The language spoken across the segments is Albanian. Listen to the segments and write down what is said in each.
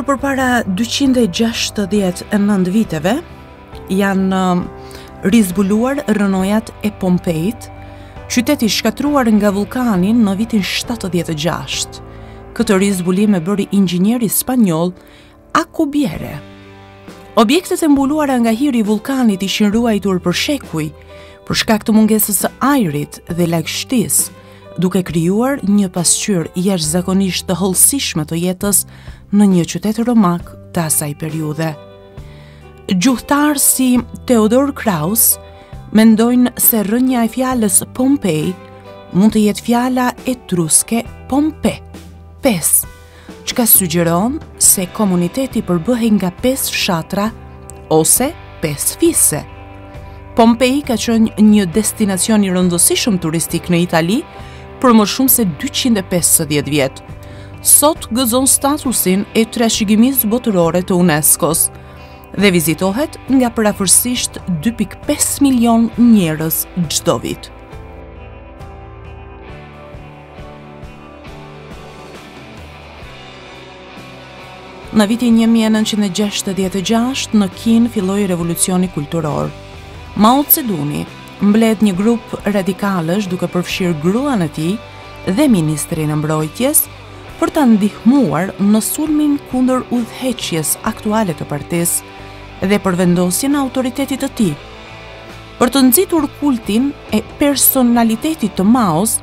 Përpara 269 viteve janë rizbuluar rënojat e Pompeit, qyteti shkatruar nga vulkani në vitin 76. Këtë rizbulim e bëri inxhinieri spanjoll Alcubierre. Objektet e mbuluara nga hiri i vulkanit ishin ruajtur për shekuj, për shkak të mungesës së ajrit dhe lagështisë, duke krijuar një pasqyrë jashtëzakonisht të hollësishme të jetës në një qytet romak të asaj periudhe. Gjuhëtarë si Theodor Kraus mendojnë se rrënja e fjalës Pompei mund të jetë fjala etruske Pompe, 5, çka sugjeron se komuniteti përbëhej nga 5 fshatra ose 5 fise. Pompei ka qenë një destinacion i rëndësishëm turistik në Itali për më shumë se 250 vjet. Sot gëzon statusin e trashëgimisë botërore të UNESCO-s dhe vizitohet nga parafërsisht 2.5 milion njerëz çdo vit. Në vitin 1966 në Kinë filloi revolucioni kulturor. Mao Zedongi mbledh një grup radikalësh duke përfshirë gruan e tij dhe ministrin e mbrojtjes për ta ndihmuar në sulmin kundër udhëheqjes aktuale të partisë dhe për vendosjen e autoritetit të tij. Për të nxitur kultin e personalitetit të Maos,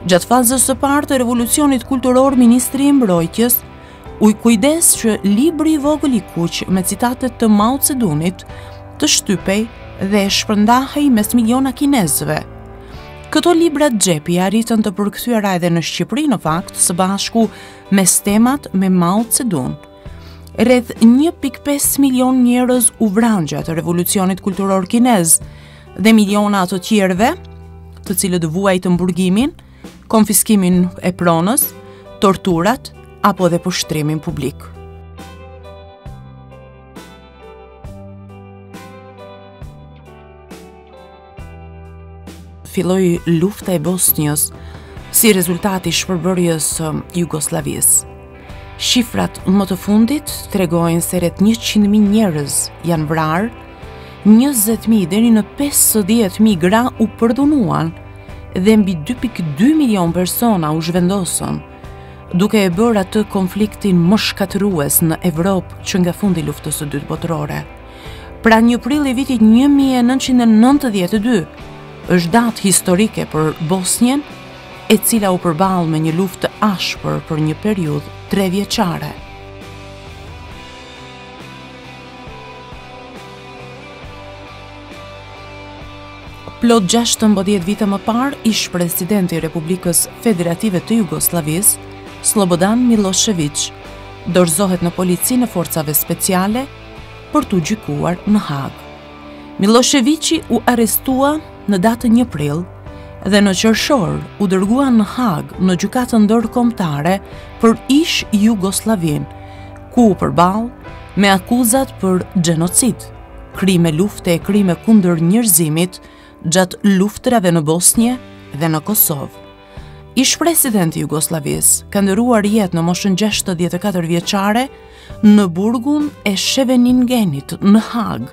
gjatë fazës së parë të revolucionit kulturor, ministri i mbrojtjes u kujdes që libri i vogël i kuq me citatet të Mao Zedongit të shtypej dhe shpërndahej mes miliona kinezëve. Këto libra xhepi arritën të përkthyera edhe në Shqipëri në fakt, së bashku me stemat me Mao Zedong. Rreth 1.5 milion njerëz u vranë gjatë revolucionit kulturor kinez dhe miliona të tjerëve, të cilët vuajtën burgimin, konfiskimin e pronës, torturat apo dhe pushtrimin publik. Filloi lufta e Bosnjës si rezultati i shpërbërjes së Jugosllavisë. Shifrat më të fundit tregojnë se rreth 100.000 njerëz janë vrarë, 20.000 deri në 50.000 gra u përdhunuan dhe mbi 2.2 milion persona u zhvendosën, duke e bërë atë konfliktin më shkatërues në Evropë që nga fundi luftës së dytë botërore. Pra 1 prill i vitit 1992 është datë historike për Bosnjën, e cila u përball me një luftë ashpër për një periudhë 3 vjeçare. Plot 16 vite më parë, ish presidenti i Republikës Federative të Jugosllavisë, Slobodan Milošević, dorëzohet në policinë e forcave speciale për t'u gjykuar në Hag. Miloševići u arrestua në datën 1 prill dhe në qershor u dërgua në Hag në gjykatën ndërkombëtare për ish Jugosllavin, ku u përball me akuzat për gjenocid, krime lufte e krime kundër njerëzimit gjatë luftrave në Bosnjë dhe në Kosovë. Ish presidenti i Jugosllavisë ka ndëruar jetë në moshën 64 vjeçare në burgun e Scheveningenit në Hag,